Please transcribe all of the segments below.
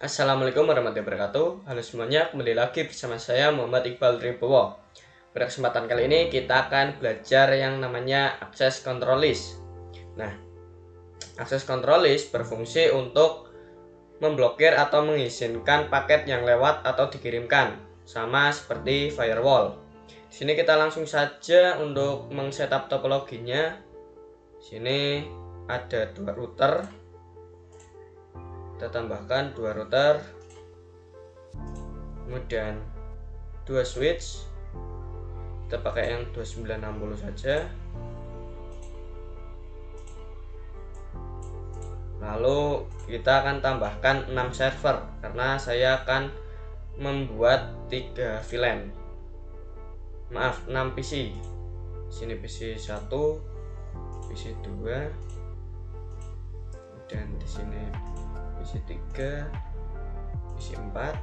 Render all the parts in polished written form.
Assalamualaikum warahmatullahi wabarakatuh. Halo semuanya, kembali lagi bersama saya Muhammad Iqbal Tribowo. Pada kesempatan kali ini kita akan belajar yang namanya access control list. Nah, access control list berfungsi untuk memblokir atau mengizinkan paket yang lewat atau dikirimkan, sama seperti firewall. Di sini kita langsung saja untuk mengsetup topologinya. Di sini ada dua router. Kita tambahkan dua router, kemudian dua switch. Kita pakai yang 2960 saja. Lalu kita akan tambahkan 6 server karena saya akan membuat 3 VLAN. Maaf, 6 PC. Sini PC 1, PC 2, dan di sini PC 3, PC 4,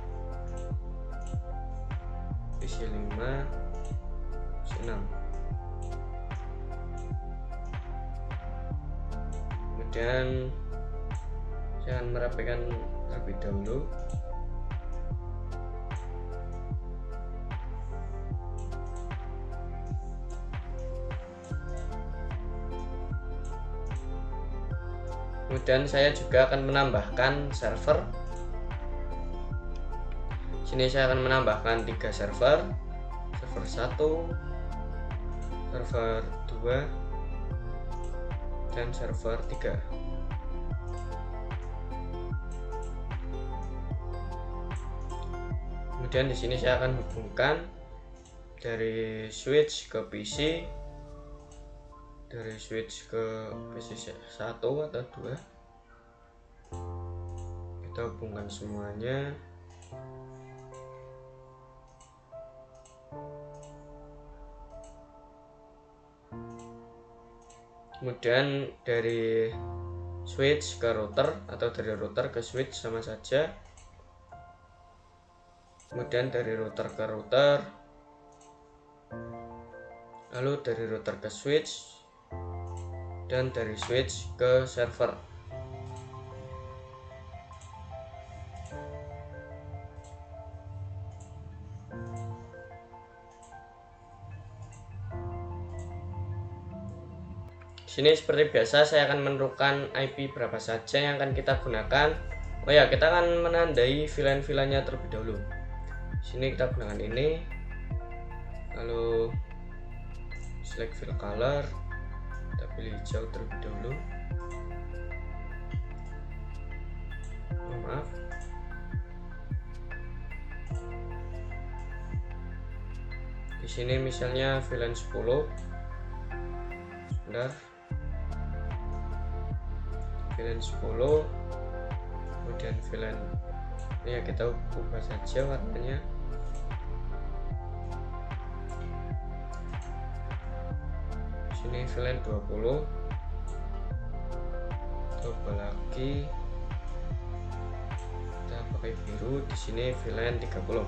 PC 5, PC 6. Kemudian saya akan merapikan terlebih dahulu. Kemudian saya juga akan menambahkan server. Sini saya akan menambahkan 3 server. Server 1, server 2, dan server 3. Kemudian di sini saya akan hubungkan dari switch ke PC, dari switch ke PC 1 atau 2. Kita hubungkan semuanya. Kemudian dari switch ke router atau dari router ke switch sama saja. Kemudian dari router ke router, lalu dari router ke switch, dan dari switch ke server. Sini seperti biasa saya akan menentukan IP berapa saja yang akan kita gunakan. Oh ya, kita akan menandai VLAN-VLAN-nya terlebih dahulu. Sini kita gunakan ini. Lalu select fill color, kita pilih hijau terlebih dahulu. Oh, maaf. Di sini misalnya VLAN 10. Sebentar. VLAN 10, kemudian VLAN ya kita ubah saja warnanya. Sini VLAN 20, coba lagi kita pakai biru. Di sini VLAN 30.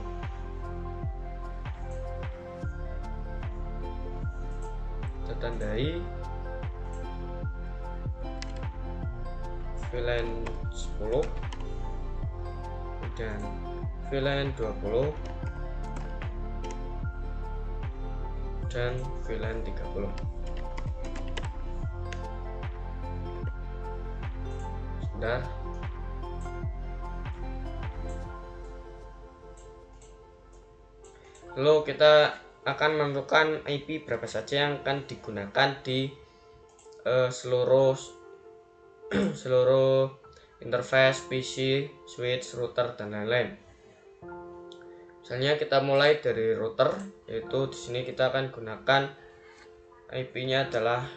Kita tandai VLAN 10, kemudian VLAN 20, dan VLAN 30. Sebentar. Lalu kita akan menentukan IP berapa saja yang akan digunakan di seluruh interface PC, switch, router, dan lain-lain. Misalnya kita mulai dari router, yaitu di sini kita akan gunakan IP-nya adalah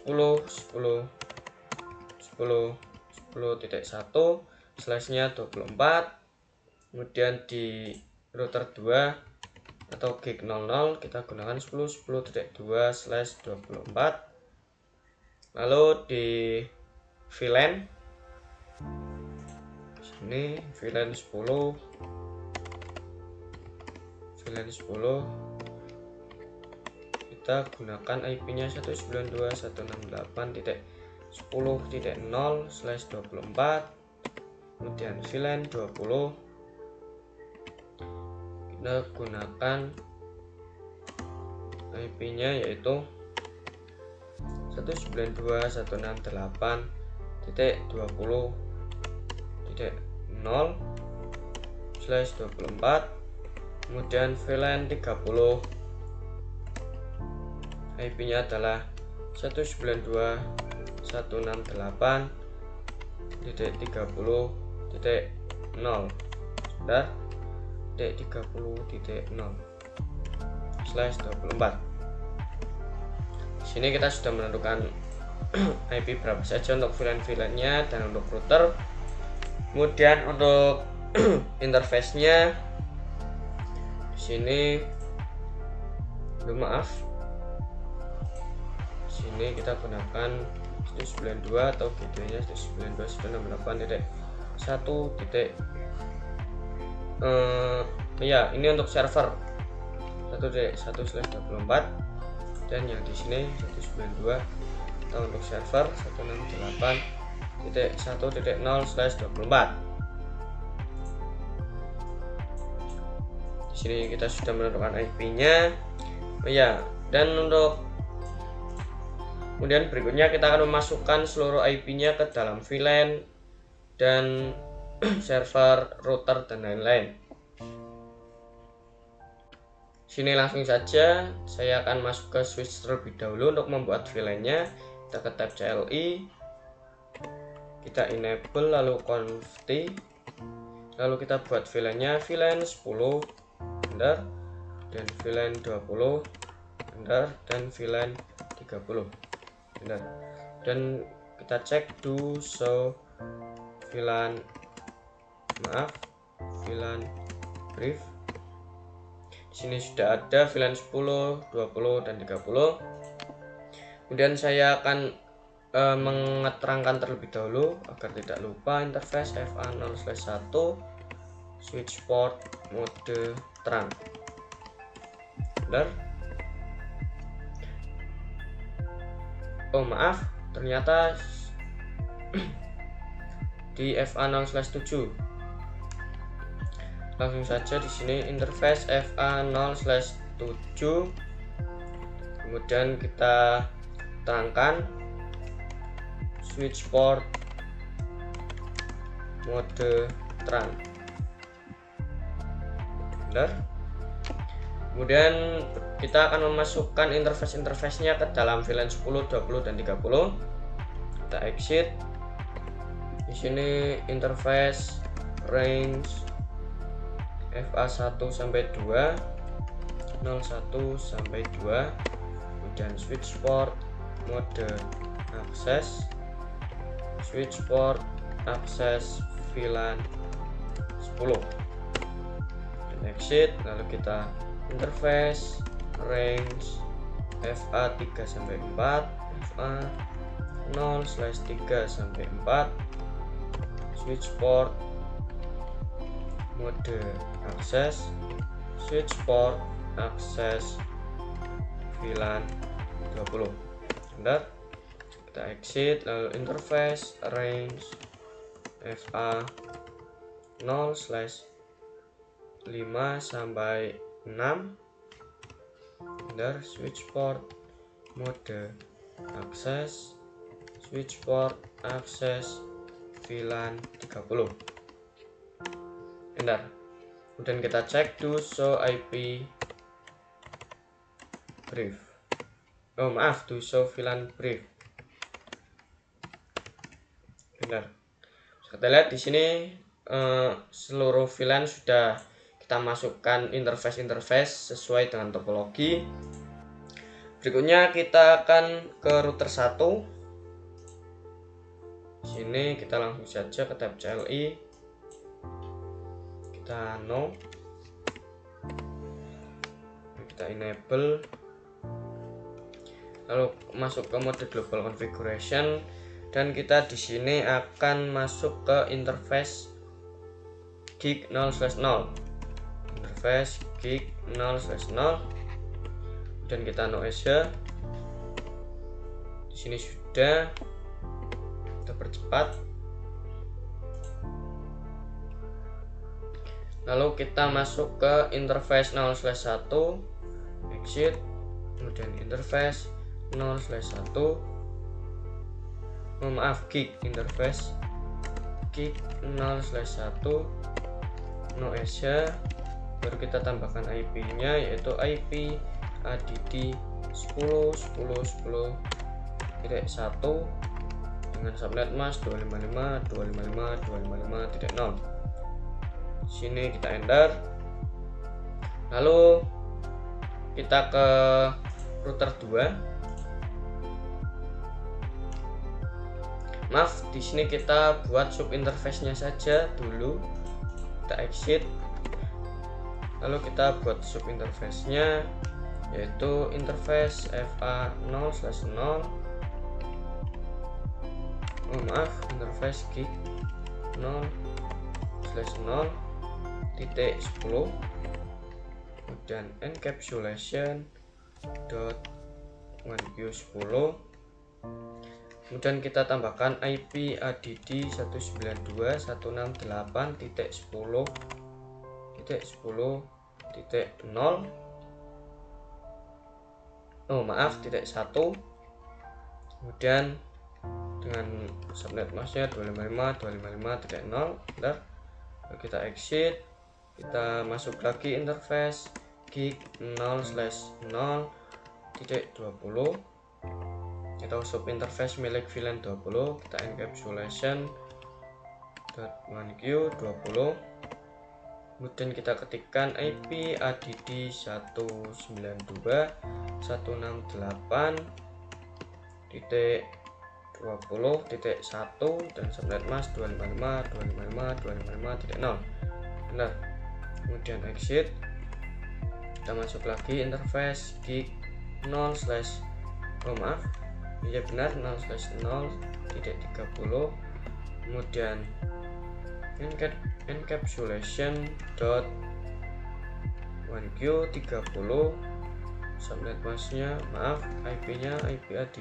10.10.10.10.1 slashnya 24. Kemudian di router 2 atau gig 00 kita gunakan 10.10.2/24. Lalu di VLAN sini VLAN 10 kita gunakan IP-nya 192.168.10.0/24. kemudian VLAN 20, kita gunakan IP-nya yaitu 192.168.20.0/24, kemudian VLAN 30, IP-nya adalah 192.168.30.0 dan 30.0/24. Di sini kita sudah menentukan IP berapa saja untuk VLAN-nya dan untuk router. Kemudian untuk interface-nya di sini, maaf, di sini kita gunakan 192 atau gateway-nya 192.168.1. Ya, ini untuk server 1.1/24, dan yang di sini 192 atau untuk server 168.1.0/24. Di sini kita sudah menentukan IP-nya. Ya, dan untuk kemudian berikutnya kita akan memasukkan seluruh IP-nya ke dalam VLAN dan server, router, dan lain-lain. Sini langsung saja saya akan masuk ke switch terlebih dahulu untuk membuat VLAN-nya. Kita ke tab CLI, kita enable, lalu conft, lalu kita buat VLAN-nya, VLAN 10 enter, dan VLAN 20 enter, dan VLAN 30 enter, dan kita cek do show VLAN brief. Di sini sudah ada VLAN 10, 20, dan 30. Kemudian saya akan mengeterangkan terlebih dahulu agar tidak lupa interface FA0/1 switch port mode terang. Benar? Oh maaf, ternyata di FA0/7. Langsung saja di sini interface FA0/7, kemudian kita terangkan switch port mode terang. Benar? Kemudian kita akan memasukkan interface-nya ke dalam VLAN 10, 20, dan 30. Kita exit. Di sini interface range FA1 sampai 2, 01 sampai 2, kemudian switch port mode akses, switch port akses VLAN 10, dan exit. Lalu kita interface range FA3 sampai 4, FA0/3 sampai 4, switch port mode akses, switch port akses VLAN 20. Benar? Kita exit, lalu interface range FA0/5 sampai 6. Benar? Switch port mode akses, switch port akses VLAN 30. Benar. Kemudian kita cek do show IP brief. Oh maaf, do show VLAN brief. Benar. Kita lihat di sini seluruh VLAN sudah kita masukkan interface sesuai dengan topologi. Berikutnya kita akan ke router 1. Di sini kita langsung saja ke tab CLI. Kita no, kita enable, lalu masuk ke mode global configuration, dan kita di sini akan masuk ke interface gig 0/0, interface gig 0/0, dan kita no aja. Di sini sudah kita percepat. Lalu kita masuk ke interface 0/1, exit, kemudian interface 0/1, gig interface gig 0/1, no Asia. Baru kita tambahkan IP nya, yaitu IP add 10.10.10.1 dengan subnet mask 255.255.255.0. Sini kita enter. Lalu kita ke router 2. Maaf, di sini kita buat sub interface-nya saja dulu. Kita exit. Lalu kita buat sub interface-nya, yaitu interface FA 0/0. Interface gig 0/0.10, kemudian encapsulation .1q10. Kemudian kita tambahkan IP add 192.168.10.10.0 .1. Kemudian dengan subnet masknya 255.255.0. Bentar. Lalu kita exit, kita masuk lagi interface gig 0/0.20 atau sub interface milik VLAN 20. Kita encapsulation .1q20. Kemudian kita ketikkan IP add 192.168.20.1 dan subnet mask 255.255.255.0. Benar. Kemudian exit, kita masuk lagi interface gig 0/0, benar 0/0.30. kemudian encapsulation .1q30, subnet masknya IP nya IP add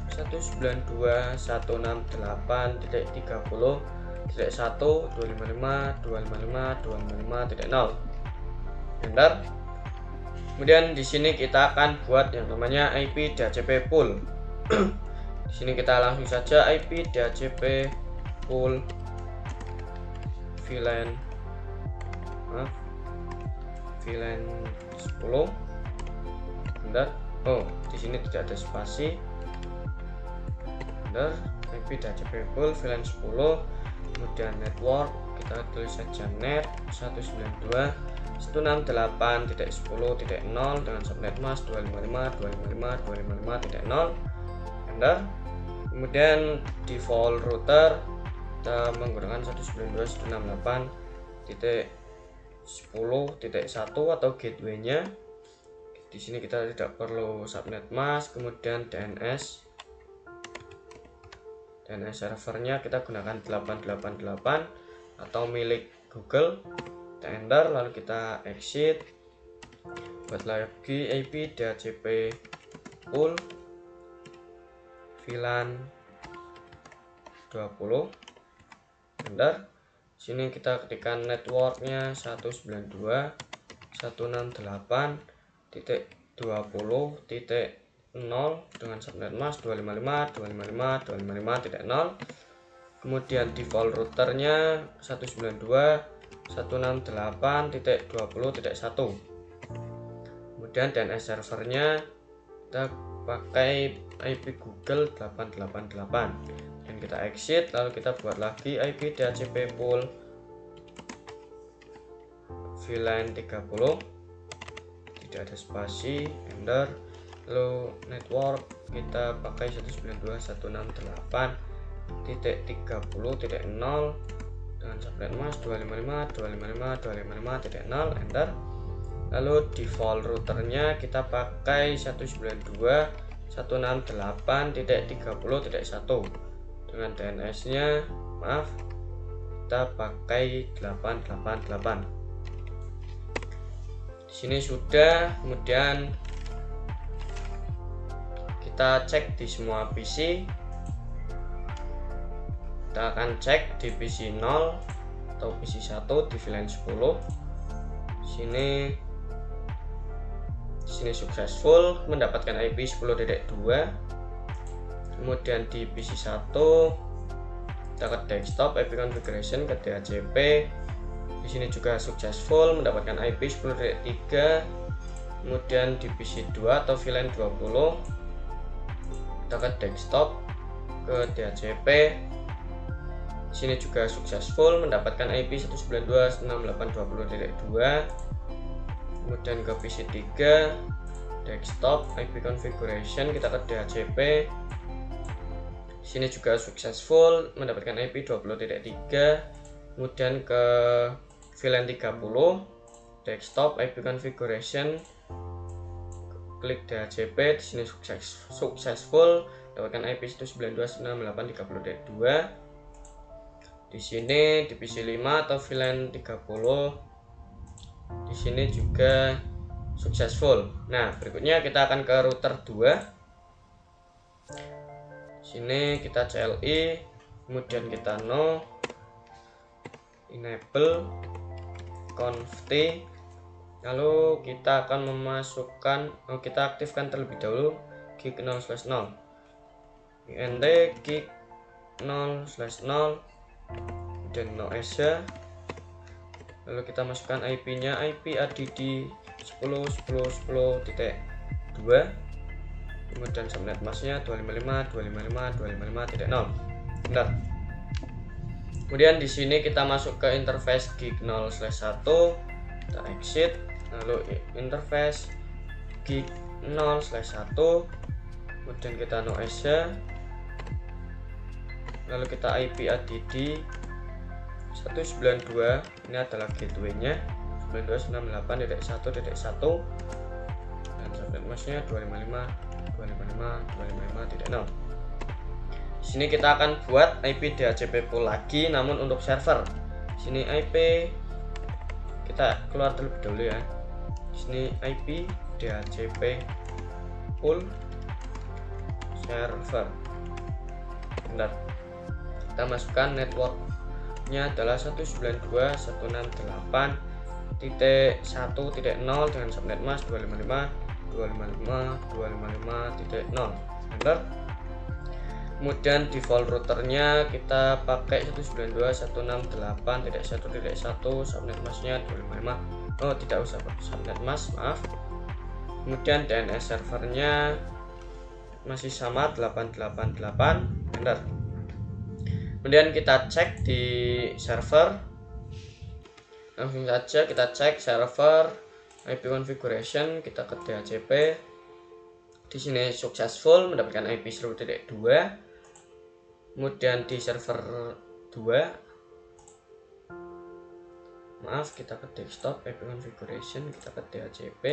192.168.30.1.255.255.255.0. Bentar. Kemudian di sini kita akan buat yang namanya IP DHCP pool. Di sini kita langsung saja IP DHCP pool VLAN 10. Bentar. Di sini tidak ada spasi. Bentar. IP DHCP pool VLAN 10. Kemudian network kita tulis saja net 192.168.10.0 dengan subnet mask 255.255.255.0. Enter. Kemudian default router kita menggunakan 192.168.10.1 atau gateway-nya. Di sini kita tidak perlu subnet mask. Kemudian DNS servernya kita gunakan 888 atau milik Google. Kita enter, lalu kita exit, buat lagi IP DHCP pool VLAN 20. Enter. Sini kita ketikkan networknya 192.168.20.0 dengan subnet mask 255.255.255.0. kemudian default routernya 192.168.20.1. kemudian DNS servernya kita pakai IP Google 888 dan kita exit, lalu kita buat lagi IP DHCP pool VLAN 30, tidak ada spasi, enter. Lalu network kita pakai 192.168.30.0 dengan subnet mask 255.255.255.0, enter. Lalu default routernya kita pakai 192.168.30.1 dengan DNS nya kita pakai 888. Di sini sudah. Kemudian kita cek di semua PC. Kita akan cek di PC 0. atau PC1 di VLAN 10. Di sini successful mendapatkan IP 10.2. Kemudian di PC1 kita ke desktop, IP configuration ke DHCP. Di sini juga successful mendapatkan IP 10.3. Kemudian di PC2 atau VLAN 20 kita ke desktop, ke DHCP. Di sini juga successful mendapatkan IP 192.168.20.2. Kemudian ke PC3 desktop, IP configuration kita ke DHCP. Di sini juga successful mendapatkan IP 20.3. Kemudian ke VLAN 30 desktop, IP configuration, klik DHCP. Di sini successful mendapatkan IP 192.168.30.2. Di sini di PC5 atau VLAN 30 di sini juga successful. Nah, berikutnya kita akan ke router 2. Sini kita CLI, kemudian kita no enable conft, lalu kita akan memasukkan kita aktifkan terlebih dahulu gig 0/0 int gig 0/0 dan no Asia. Lalu kita masukkan IP-nya, IP add 10.10.10.2. Kemudian subnet masknya 255.255.255.0. Benar. Kemudian di sini kita masuk ke interface gig 0/1, kita exit, lalu interface gig 0/1, kemudian kita no Asia, lalu kita IP add 192, ini adalah gateway-nya 92.168.1.1 dan subnet masknya 255.255.255.0. Di sini kita akan buat IP DHCP pool lagi, namun untuk server. Di sini IP kita keluar terlebih dahulu ya. Di sini IP DHCP pool server. Bentar. Kita masukkan networknya adalah 192.168.1.0 dengan subnet mask 255.255.255.0. Benar. Kemudian default routernya kita pakai 192.168.1.1, subnet masknya 255. Tidak usah subnet mask, maaf. Kemudian DNS servernya masih sama 888. Benar. Kemudian kita cek di server, langsung saja kita cek server IP configuration, kita ke DHCP. Di sini successful mendapatkan IP 10.2. Kemudian di server 2, maaf, kita ke desktop, IP configuration, kita ke DHCP.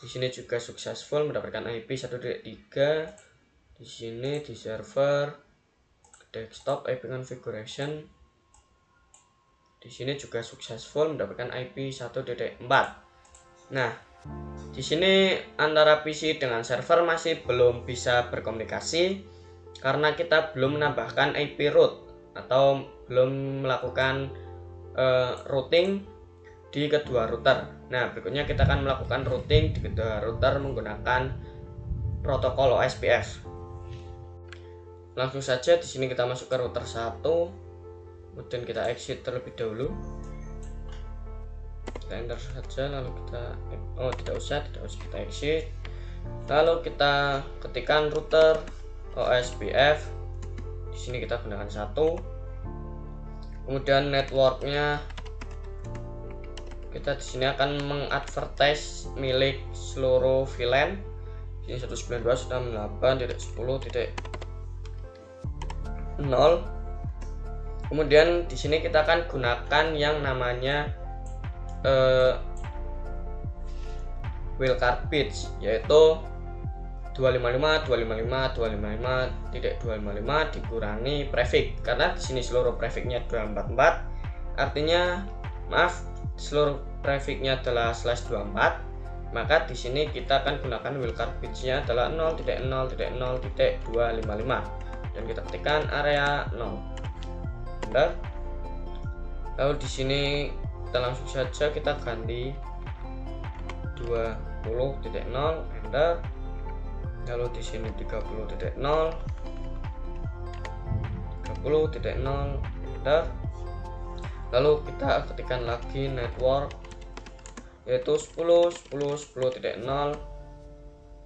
Di sini juga successful mendapatkan IP 1.3. Di sini di server desktop, IP configuration. Di sini juga successful mendapatkan IP 1.4. Nah, di sini antara PC dengan server masih belum bisa berkomunikasi karena kita belum menambahkan IP root atau belum melakukan routing di kedua router. Nah, berikutnya kita akan melakukan routing di kedua router menggunakan protokol OSPF. Langsung saja di sini kita masuk ke router 1, kemudian kita exit terlebih dahulu. Kita enter saja, lalu kita tidak usah kita exit. Lalu kita ketikkan router OSPF. Di sini kita gunakan 1. Kemudian networknya kita di sini akan mengadvertise milik seluruh VLAN. Ini 192.168.10.0. Kemudian di sini kita akan gunakan yang namanya wildcard bits, yaitu 255.255.255.255 dikurangi prefix, karena di sini seluruh prefixnya 244, artinya seluruh prefixnya adalah /24, maka di sini kita akan gunakan wildcard bitsnya adalah 0.0.0.255 dan kita ketikkan area 0. Benar. Lalu di sini kita langsung saja kita ganti 20.0 enter. Lalu di sini 30.0 enter. Lalu kita ketikkan lagi network yaitu 10.10.10.0.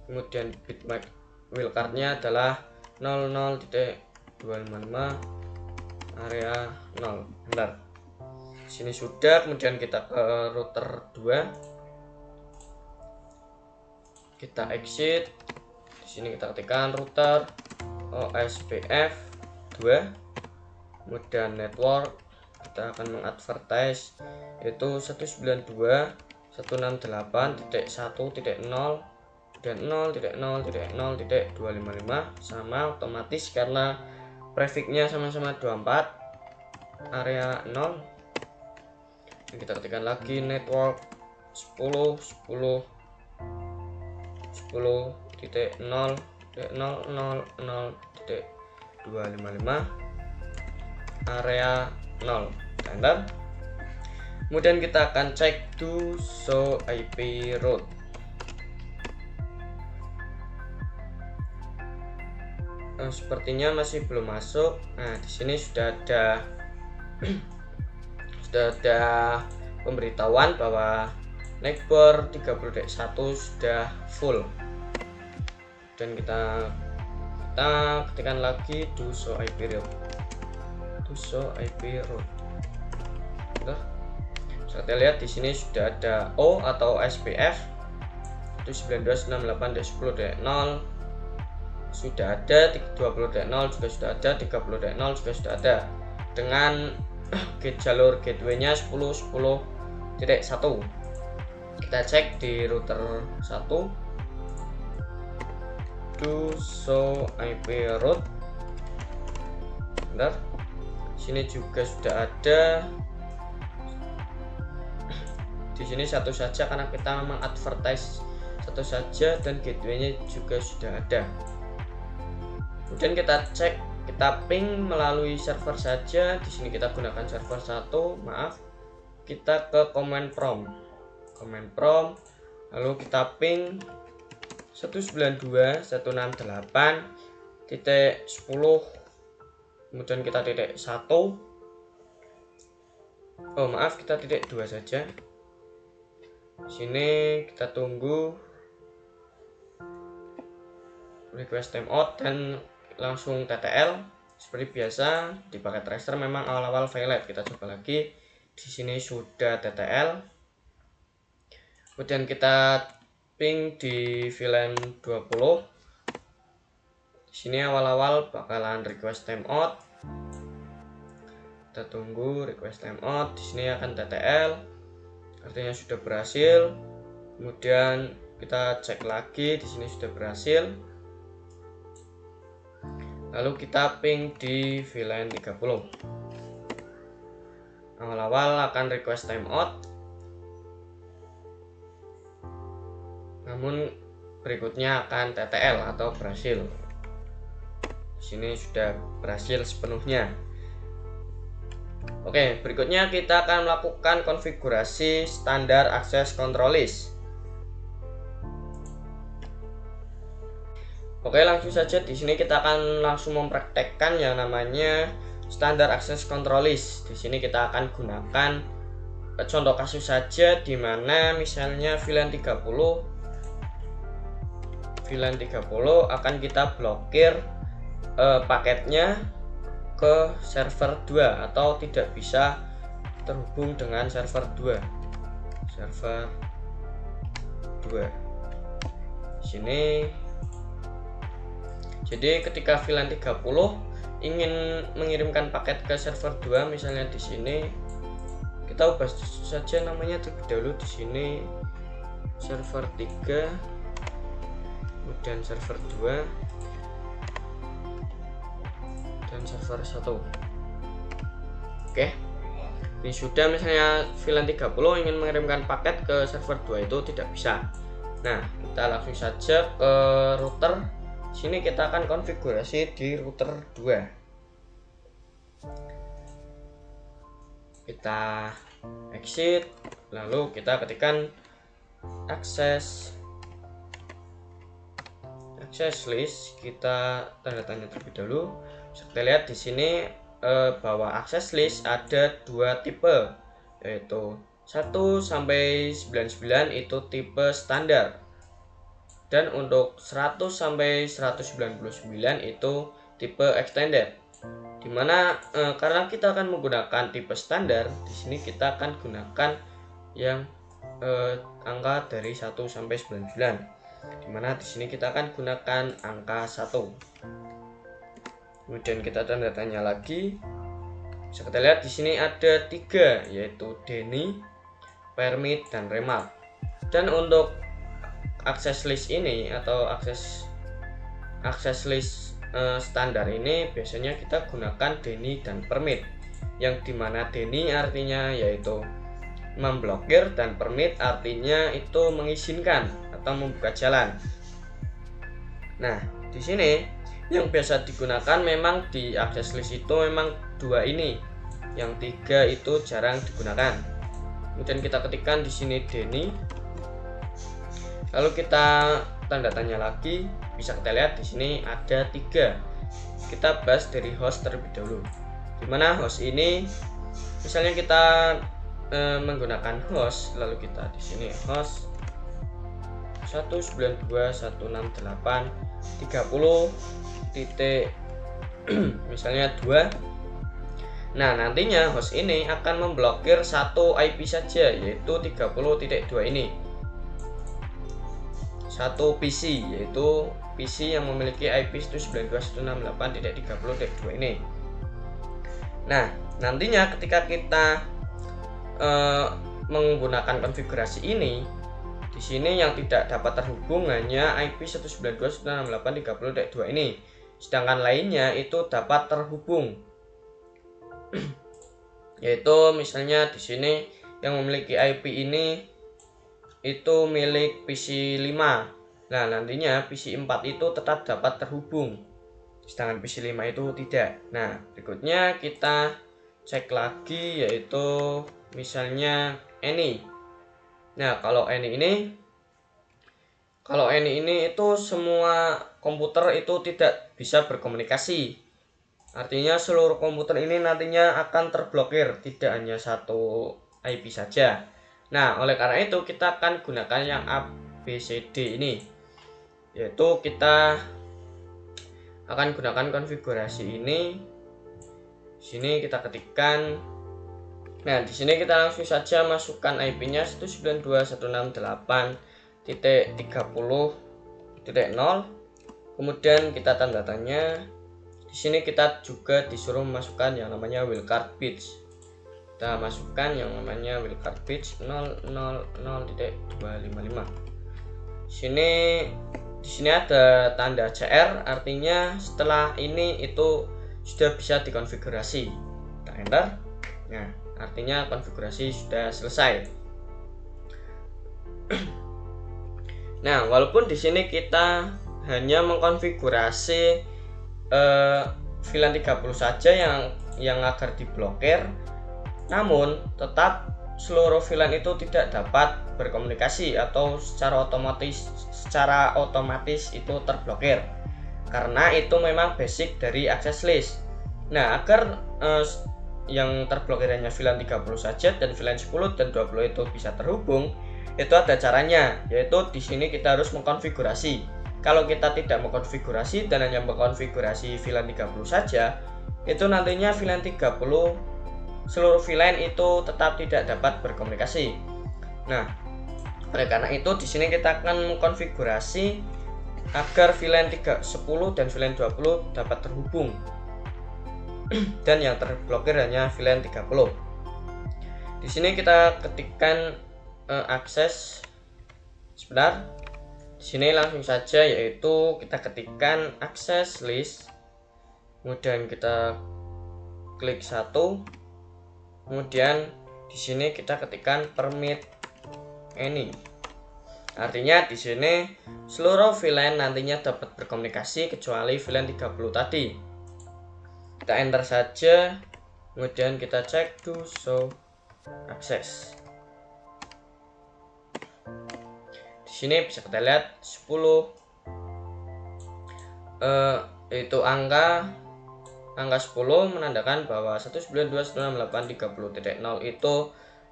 Kemudian bitmap wildcardnya adalah 00.255 area 0 enter. Sini sudah. Kemudian kita ke router 2, kita exit. Di sini kita ketikkan router OSPF 2, kemudian network kita akan mengadvertise yaitu 192.168.1.0 dan 0.0.0.255 sama otomatis karena prefixnya sama-sama 24 area 0. Dan kita ketikkan lagi network 10.10.0.000.255 area 0 enter. Kemudian kita akan cek to show IP route. Sepertinya masih belum masuk. Nah, di sini sudah ada pemberitahuan bahwa neighbor 30.1 sudah full. Dan kita ketikkan lagi to show IP route. Nah, bisa kita lihat di sini sudah ada O atau SPF itu 9268.10.0 sudah ada, 20.0 juga sudah ada, 30.0 juga sudah ada. Dengan jalur gateway-nya 10.10.1. Kita cek di router 1 to show IP route. Bentar. Sini juga sudah ada. Di sini satu saja karena kita memang advertise satu saja dan gateway-nya juga sudah ada. Kemudian kita cek, kita ping melalui server saja. Di sini kita gunakan server 1, maaf. Kita ke command prompt, lalu kita ping 192.168.10, kemudian kita titik 1. Oh maaf, kita titik 2 saja. Sini kita tunggu request timeout dan langsung TTL seperti biasa. Di paket tracer memang awal-awal valid. Kita coba lagi. Di sini sudah TTL. Kemudian kita ping di VLAN 20. Di sini awal-awal bakalan request timeout. Kita tunggu request timeout. Di sini akan TTL. Artinya sudah berhasil. Kemudian kita cek lagi. Di sini sudah berhasil. Lalu kita ping di VLAN 30. Awal-awal akan request timeout, namun berikutnya akan TTL atau berhasil. Di sini sudah berhasil sepenuhnya. Oke, berikutnya kita akan melakukan konfigurasi standar access control list. Oke, langsung saja di sini kita akan langsung mempraktekkan yang namanya standar access control list. Di sini kita akan gunakan contoh kasus saja di mana misalnya VLAN 30 akan kita blokir paketnya ke server 2 atau tidak bisa terhubung dengan server 2. Di sini jadi ketika VLAN 30 ingin mengirimkan paket ke server 2, misalnya di sini kita ubah saja namanya terlebih dahulu. Di sini server 3, kemudian server 2 dan server 1. Oke. Ini sudah, misalnya VLAN 30 ingin mengirimkan paket ke server 2 itu tidak bisa. Nah, kita langsung saja ke router. Sini kita akan konfigurasi di router 2. kita exit, lalu kita ketikkan akses list, kita tanda tanya terlebih dahulu. Bisa kita lihat di sini bahwa akses list ada dua tipe, yaitu 1 sampai 99 itu tipe standar, dan untuk 100 sampai 199 itu tipe extended. Dimana karena kita akan menggunakan tipe standar, di sini kita akan gunakan yang angka dari 1 sampai 99. Dimana di sini kita akan gunakan angka 1. Kemudian kita tanda tanya lagi. Bisa kita lihat di sini ada 3, yaitu Denny, permit, dan remark. Dan untuk akses list ini atau akses list standar ini biasanya kita gunakan Denny dan permit, yang dimana Denny artinya yaitu memblokir dan permit artinya itu mengizinkan atau membuka jalan. Nah, di sini yang biasa digunakan memang di akses list itu memang 2 ini, yang 3 itu jarang digunakan. Kemudian kita ketikkan di sini Denny, lalu kita tanda tanya lagi. Bisa kita lihat di sini ada 3. Kita bahas dari host terlebih dahulu. Dimana host ini, misalnya kita menggunakan host, lalu kita di sini host 192.168.30 titik misalnya 2. Nah, nantinya host ini akan memblokir satu IP saja, yaitu 30.2 ini. Satu PC, yaitu PC yang memiliki IP 192.168.30.2 ini. Nah, nantinya ketika kita menggunakan konfigurasi ini, di sini yang tidak dapat terhubung hanya IP 192.168.30.2 ini, sedangkan lainnya itu dapat terhubung. Yaitu misalnya di sini yang memiliki IP ini itu milik PC 5. Nah, nantinya PC 4 itu tetap dapat terhubung, sedangkan PC 5 itu tidak. Nah, berikutnya kita cek lagi, yaitu misalnya Any. Nah, kalau Any ini itu semua komputer itu tidak bisa berkomunikasi. Artinya seluruh komputer ini nantinya akan terblokir, tidak hanya satu IP saja. Nah, oleh karena itu kita akan gunakan yang ABCD ini, yaitu kita akan gunakan konfigurasi ini. Di sini kita ketikkan. Nah, di sini kita langsung saja masukkan IP-nya 192.168.30.0. Kemudian kita tanda tanya. Di sini kita juga disuruh masukkan yang namanya wildcard bits. Kita masukkan yang namanya wildcard bits 000.255. Di sini ada tanda CR, artinya setelah ini itu sudah bisa dikonfigurasi. Kita enter. Nah, artinya konfigurasi sudah selesai. Nah, walaupun di sini kita hanya mengkonfigurasi VLAN 30 saja yang agar diblokir, namun tetap seluruh VLAN itu tidak dapat berkomunikasi atau secara otomatis itu terblokir, karena itu memang basic dari akses list. Nah, agar yang terblokir hanya VLAN 30 saja dan VLAN 10 dan 20 itu bisa terhubung, itu ada caranya, yaitu di sini kita harus mengkonfigurasi. Kalau kita tidak mengkonfigurasi dan hanya mengkonfigurasi VLAN 30 saja, itu nantinya VLAN 30 seluruh VLAN itu tetap tidak dapat berkomunikasi. Nah, oleh karena itu di sini kita akan mengkonfigurasi agar VLAN 10 dan VLAN 20 dapat terhubung. Dan yang terblokir hanya VLAN 30. Di sini kita ketikkan akses. Sebentar. Di sini langsung saja, yaitu kita ketikkan akses list. Kemudian kita klik 1. Kemudian di sini kita ketikkan permit any. Artinya di sini seluruh VLAN nantinya dapat berkomunikasi kecuali VLAN 30 tadi. Kita enter saja. Kemudian kita cek to show access. Di sini bisa kita lihat 10 itu angka 10 menandakan bahwa 192.168.30.0 itu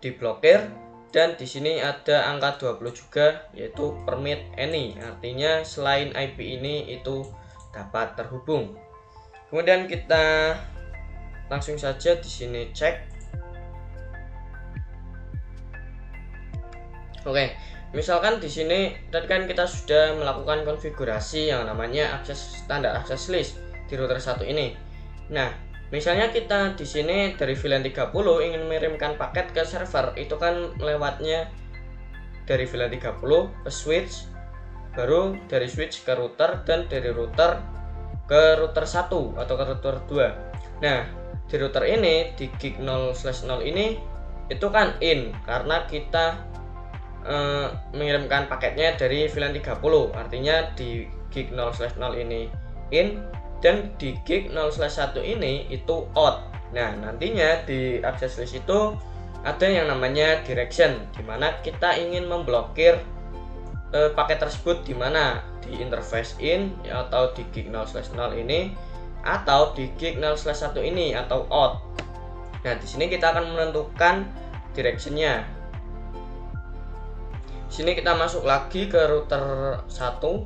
diblokir, dan di sini ada angka 20 juga, yaitu permit any, artinya selain IP ini itu dapat terhubung. Kemudian kita langsung saja di sini cek. Oke, misalkan di sini tadi kan kita sudah melakukan konfigurasi yang namanya standar akses list di router 1 ini. Nah, misalnya kita di sini dari VLAN 30 ingin mengirimkan paket ke server, itu kan lewatnya dari VLAN 30 ke switch, baru dari switch ke router, dan dari router ke router 1 atau ke router 2. Nah, di router ini di gig 0/0 ini itu kan in, karena kita mengirimkan paketnya dari VLAN 30, artinya di gig 0/0 ini in, dan di gig 0/1 ini itu out. Nah, nantinya di access list itu ada yang namanya direction, dimana kita ingin memblokir paket tersebut, dimana di interface in atau di gig 0/0 ini, atau di gig 0/1 ini atau out. Nah, di sini kita akan menentukan directionnya. Di sini kita masuk lagi ke router 1.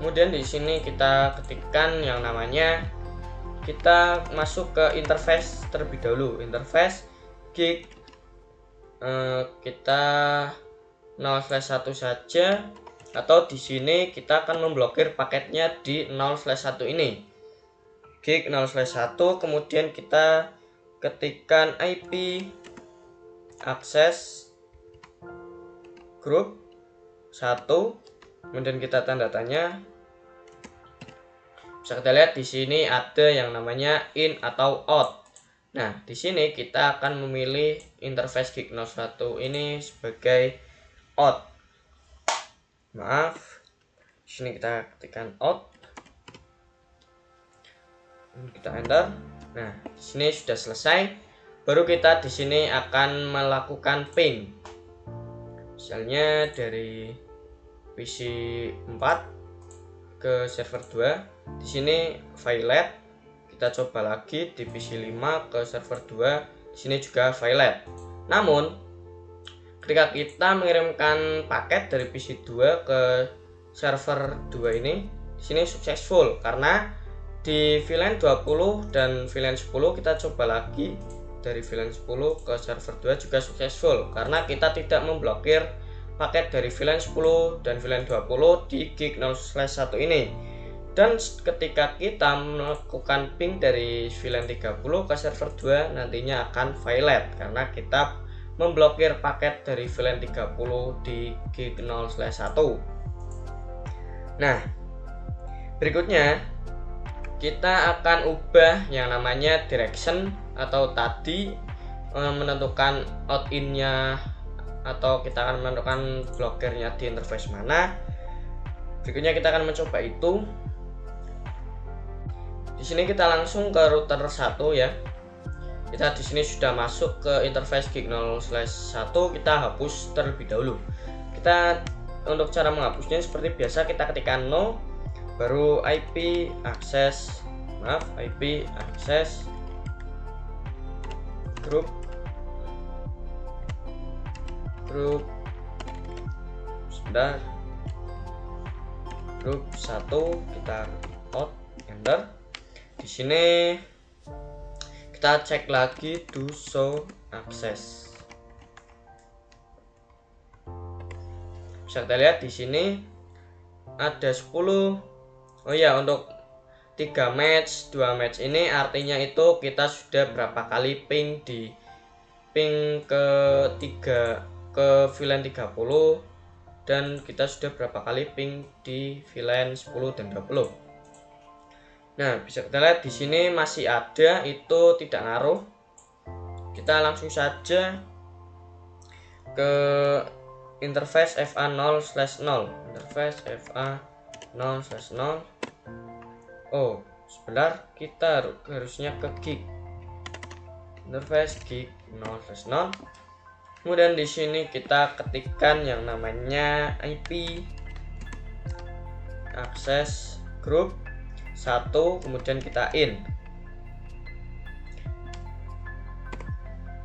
Kemudian di sini kita ketikkan yang namanya, kita masuk ke interface terlebih dahulu. Interface gig kita 0/1 saja, atau di sini kita akan memblokir paketnya di 0/1 ini. Gig 0/1, kemudian kita ketikkan IP access group 1, kemudian kita tanda tanya. Bisa kita lihat di sini ada yang namanya in atau out. Nah, di sini kita akan memilih interface gig 01 ini sebagai out. Maaf. Di sini kita ketikkan out. Kita enter. Nah, di sini sudah selesai. Baru kita di sini akan melakukan ping. Misalnya dari PC 4 ke server 2. Di sini violet. Kita coba lagi di PC 5 ke server 2. Di sini juga violet. Namun ketika kita mengirimkan paket dari PC 2 ke server 2 ini, di sini successful, karena di VLAN 20 dan VLAN 10 kita coba lagi dari VLAN 10 ke server 2 juga successful, karena kita tidak memblokir paket dari VLAN 10 dan VLAN 20 di gig 0/1 ini. Dan ketika kita melakukan ping dari VLAN 30 ke server 2, nantinya akan violet, karena kita memblokir paket dari VLAN 30 di gig 0/1. Nah, berikutnya kita akan ubah yang namanya direction, atau tadi menentukan out in-nya, atau kita akan menentukan blokernya di interface mana. Berikutnya kita akan mencoba itu. Di sini kita langsung ke router 1 ya. Kita di sini sudah masuk ke interface gig 0/1, kita hapus terlebih dahulu. Kita untuk cara menghapusnya seperti biasa, kita ketikkan no, baru IP access group sebentar, group 1, kita out, enter. Di sini kita cek lagi do show access. Bisa kita lihat di sini ada 10. Oh ya, untuk 3 match, 2 match ini artinya itu kita sudah berapa kali ping ke 3 ke VLAN 30, dan kita sudah berapa kali ping di VLAN 10 dan 20. Nah, bisa kita lihat di sini masih ada, itu tidak ngaruh. Kita langsung saja ke interface FA0/0. Interface FA0/0. Oh, sebentar, kita harusnya ke gig. interface gig 0/0. Kemudian di sini kita ketikkan yang namanya IP access group 1, kemudian kita in.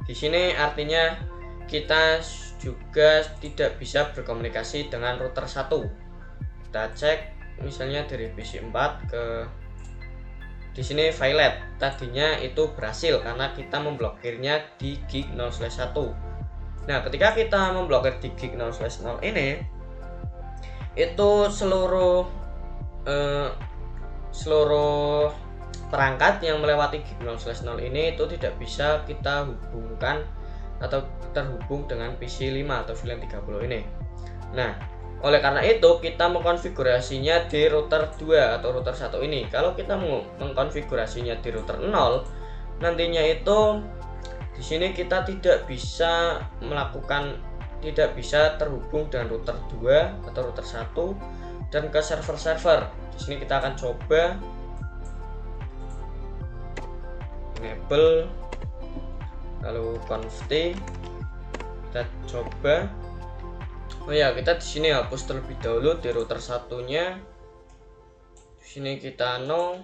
Di sini artinya kita juga tidak bisa berkomunikasi dengan router 1. Kita cek misalnya dari PC 4 ke di sini violet, tadinya itu berhasil karena kita memblokirnya di gig 0/1. Nah, ketika kita memblokir di gig 0/0 ini, itu seluruh perangkat yang melewati gig 0/0 ini itu tidak bisa kita hubungkan atau terhubung dengan PC 5 atau VLAN 30 ini. Nah, oleh karena itu kita mengkonfigurasinya di router 2 atau router 1 ini. Kalau kita mengkonfigurasinya di router 0, nantinya itu di sini kita tidak bisa terhubung dengan router 2 atau router 1 dan ke server-server. Di sini kita akan coba enable, lalu conft, kita coba. Oh ya, kita di sini hapus terlebih dahulu di router satunya. Di sini kita no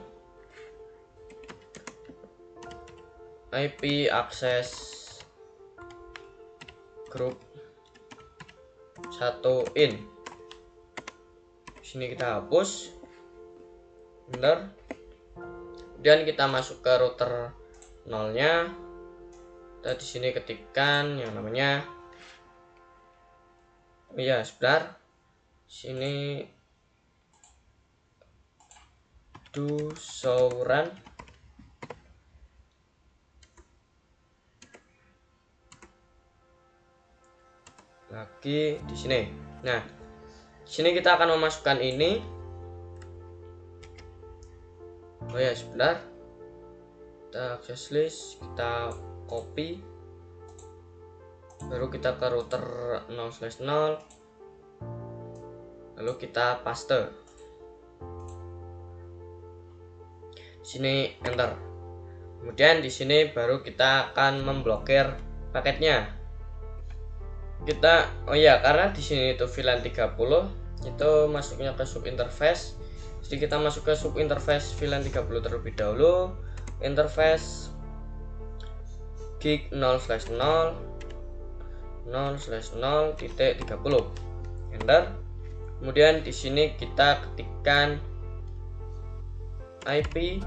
IP access group 1 in. Di sini kita hapus, benar. Dan kita masuk ke router 0-nya. Kita di sini ketikkan yang namanya, oh ya, sebentar. Sini do show run. Lagi di sini. Nah, di sini kita akan memasukkan ini. Oh ya, sebentar. Kita access list, kita copy, baru kita ke router 0/0, lalu kita paste. Di sini enter. Kemudian di sini baru kita akan memblokir paketnya. Oh ya, karena di sini itu VLAN 30 itu masuknya ke sub interface. Jadi kita masuk ke sub interface VLAN 30 terlebih dahulu. Interface gig 0/0 0/0.30, enter. Kemudian di sini kita ketikkan IP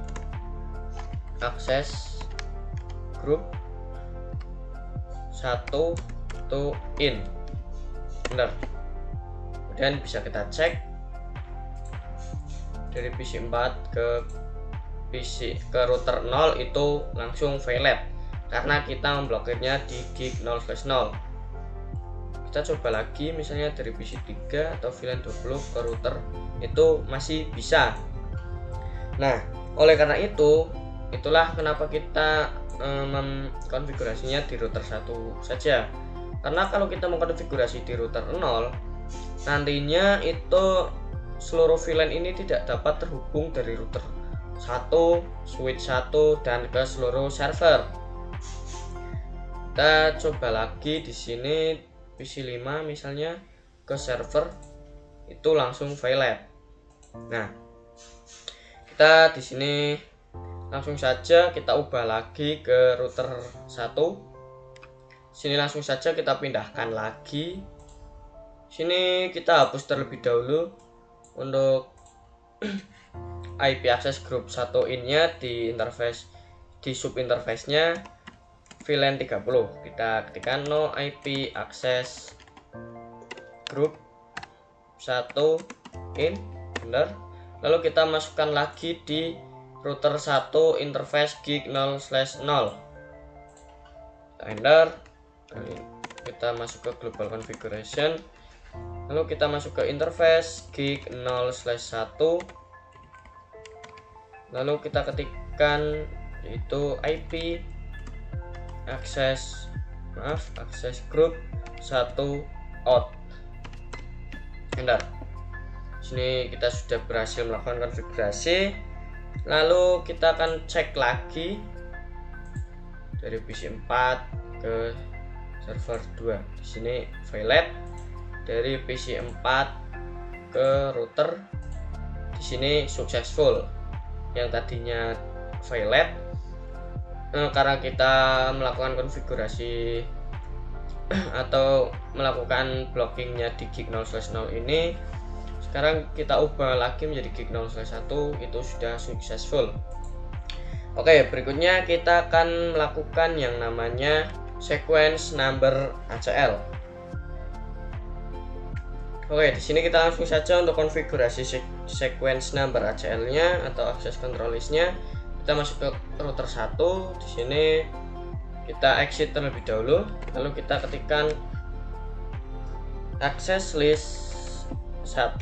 access group 1 to in, benar. Kemudian bisa kita cek dari PC 4 ke router 0 itu langsung violet karena kita memblokirnya di gig 0/0. Kita coba lagi misalnya dari PC 3 atau VLAN 20 ke router itu masih bisa. Nah, oleh karena itulah kenapa kita mengkonfigurasinya di router 1 saja. Karena kalau kita mengkonfigurasi di router 0, nantinya itu seluruh VLAN ini tidak dapat terhubung dari router 1, switch 1 dan ke seluruh server. Kita coba lagi di sini PC 5 misalnya ke server itu langsung violet. Nah, kita di sini langsung saja kita ubah lagi ke router 1. Sini langsung saja kita pindahkan lagi. Sini kita hapus terlebih dahulu untuk IP access group 1 in-nya di interface, di sub interface-nya VLAN 30. Kita ketikkan no IP access group 1 in, benar. Lalu kita masukkan lagi di router 1 interface gig 0/0, enter. Kita masuk ke global configuration, lalu kita masuk ke interface gig 0/1, lalu kita ketikkan yaitu IP access group 1 out, enter. Sini kita sudah berhasil melakukan konfigurasi. Lalu kita akan cek lagi dari PC 4 ke server 2. Di sini VLAN dari PC 4 ke router. Di sini successful. Yang tadinya VLAN karena kita melakukan konfigurasi atau melakukan blockingnya di gig 0/0 ini, sekarang kita ubah lagi menjadi gig 0/1, itu sudah successful. Oke, berikutnya kita akan melakukan yang namanya sequence number ACL. Oke, di sini kita langsung saja untuk konfigurasi sequence number ACL-nya atau access control list-nya. Kita masuk ke router 1. Di sini kita exit terlebih dahulu, lalu kita ketikkan access list 1,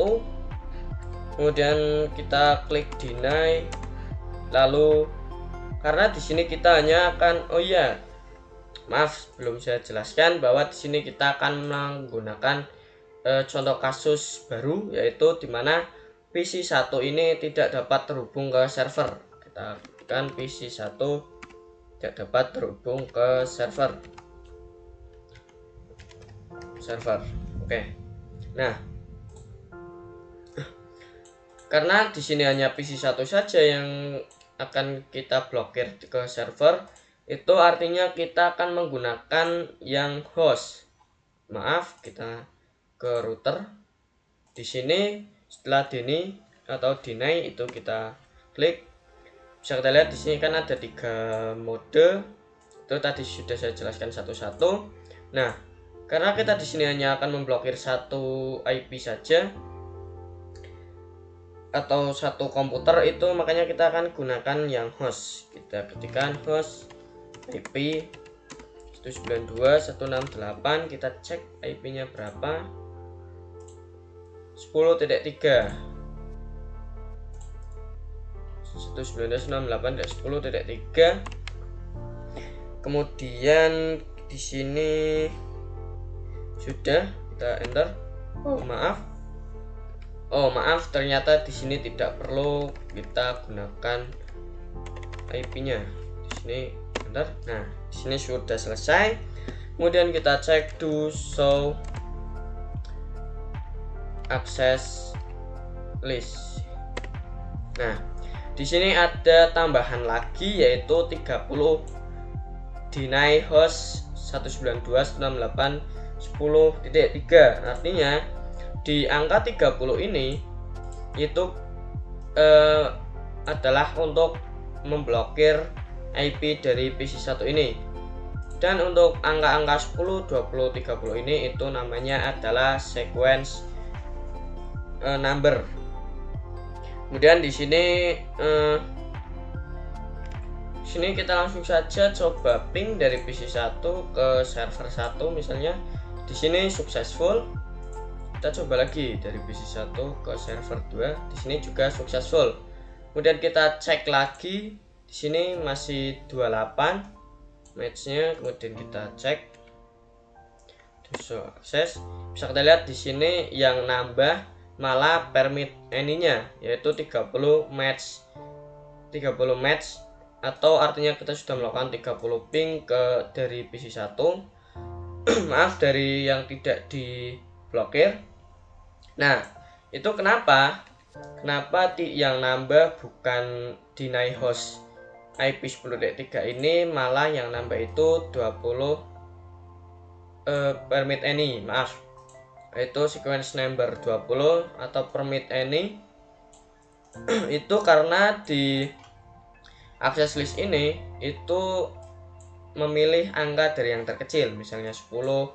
kemudian kita klik deny. Lalu karena di sini kita hanya akan belum saya jelaskan bahwa di sini kita akan menggunakan contoh kasus baru, yaitu dimana PC 1 ini tidak dapat terhubung ke server. Kita tekan PC 1 tidak dapat terhubung ke server. Oke. Nah, karena di sini hanya PC 1 saja yang akan kita blokir ke server, itu artinya kita akan menggunakan yang host. Kita ke router. Di sini setelah deny atau deny itu kita klik. Bisa kita lihat di sini kan ada 3 mode. Itu tadi sudah saya jelaskan satu-satu. Nah, karena kita di sini hanya akan memblokir satu IP saja atau satu komputer, itu makanya kita akan gunakan yang host. Kita ketikkan host IP 192.168, kita cek IP-nya berapa. 10.3 192.168.10.3. Kemudian di sini sudah kita enter. Maaf, ternyata di sini tidak perlu kita gunakan IP-nya. Di sini enter. Nah, di sini sudah selesai. Kemudian kita cek to show access list. Nah, di sini ada tambahan lagi, yaitu 30 deny host 192.168.10.3. Artinya di angka 30 ini itu adalah untuk memblokir IP dari PC 1 ini. Dan untuk angka-angka 10, 20, 30 ini itu namanya adalah sequence number. Kemudian di sini kita langsung saja coba ping dari PC 1 ke server 1 misalnya. Di sini successful. Kita coba lagi dari PC 1 ke server 2. Di sini juga successful. Kemudian kita cek lagi. Di sini masih 28 matchnya. Kemudian kita cek show access. Bisa kita lihat di sini yang nambah malah permit any-nya, yaitu 30 match, atau artinya kita sudah melakukan 30 ping dari PC 1 dari yang tidak diblokir. Nah, itu kenapa yang nambah bukan deny host IP 10.3 ini, malah yang nambah itu 20 permit any, itu sequence number 20 atau permit any. Itu karena di access list ini itu memilih angka dari yang terkecil, misalnya 10,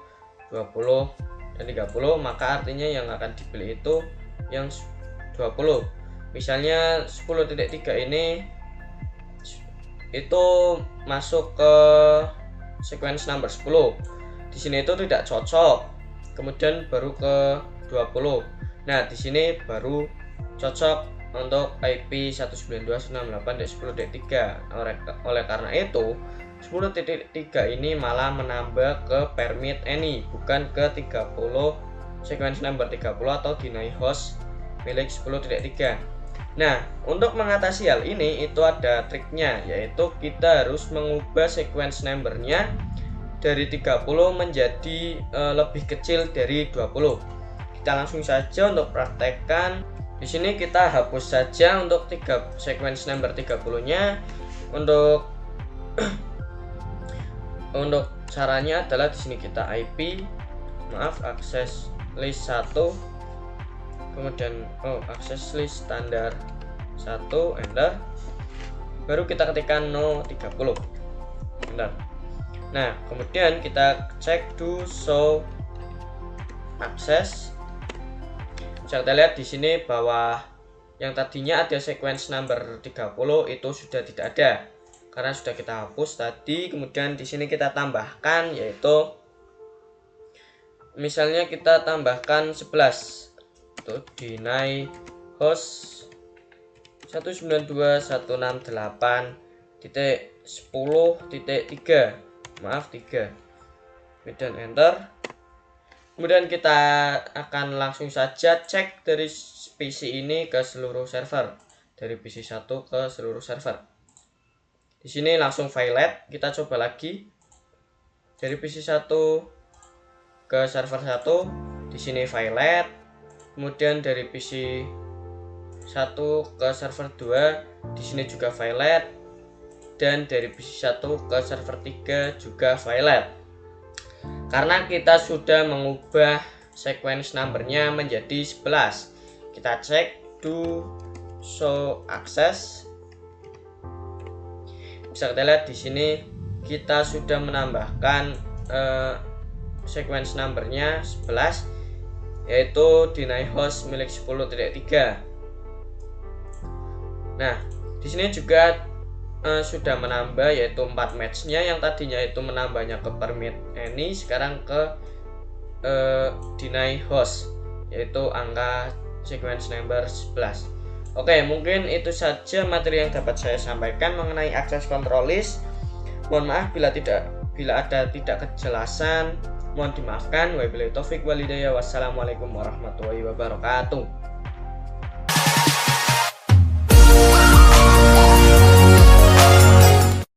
20, dan 30, maka artinya yang akan dipilih itu yang 20. Misalnya 10.3 ini itu masuk ke sequence number 10. Di sini itu tidak cocok. Kemudian baru ke 20. Nah, di sini baru cocok untuk IP 192.168.10.3. Oleh karena itu, 10.3 ini malah menambah ke permit any, bukan ke 30 sequence number 30 atau deny host milik 10.3. Nah, untuk mengatasi hal ini itu ada triknya, yaitu kita harus mengubah sequence number-nya dari 30 menjadi lebih kecil dari 20. Kita langsung saja untuk praktekkan. Di sini kita hapus saja untuk sequence number 30-nya. Untuk untuk caranya adalah di sini kita access list 1, kemudian access list standar 1, enter, baru kita ketikkan no 30, enter. Nah, kemudian kita cek do show access. Bisa kita lihat di sini bahwa yang tadinya ada sequence number 30 itu sudah tidak ada karena sudah kita hapus tadi. Kemudian di sini kita tambahkan, yaitu misalnya kita tambahkan 11 itu deny host 192.168.10.3, kemudian enter. Kemudian kita akan langsung saja cek dari PC ini ke seluruh server, dari PC 1 ke seluruh server. Di sini langsung violet, kita coba lagi dari PC 1 ke server 1, di sini violet. Kemudian dari PC 1 ke server 2, di sini juga violet, dan dari PC 1 ke server 3 juga violet. Karena kita sudah mengubah sequence number-nya menjadi 11. Kita cek do show access. Bisa kita lihat di sini kita sudah menambahkan sequence number-nya 11, yaitu deny host milik 10.3. Nah, di sini juga sudah menambah, yaitu 4 match-nya. Yang tadinya itu menambahnya ke permit any, sekarang ke deny host, yaitu angka sequence number 11. Oke, mungkin itu saja materi yang dapat saya sampaikan mengenai access control list. Mohon maaf bila ada tidak kejelasan, mohon dimaafkan. Wabillahi taufik walhidayah. Wassalamualaikum warahmatullahi wabarakatuh.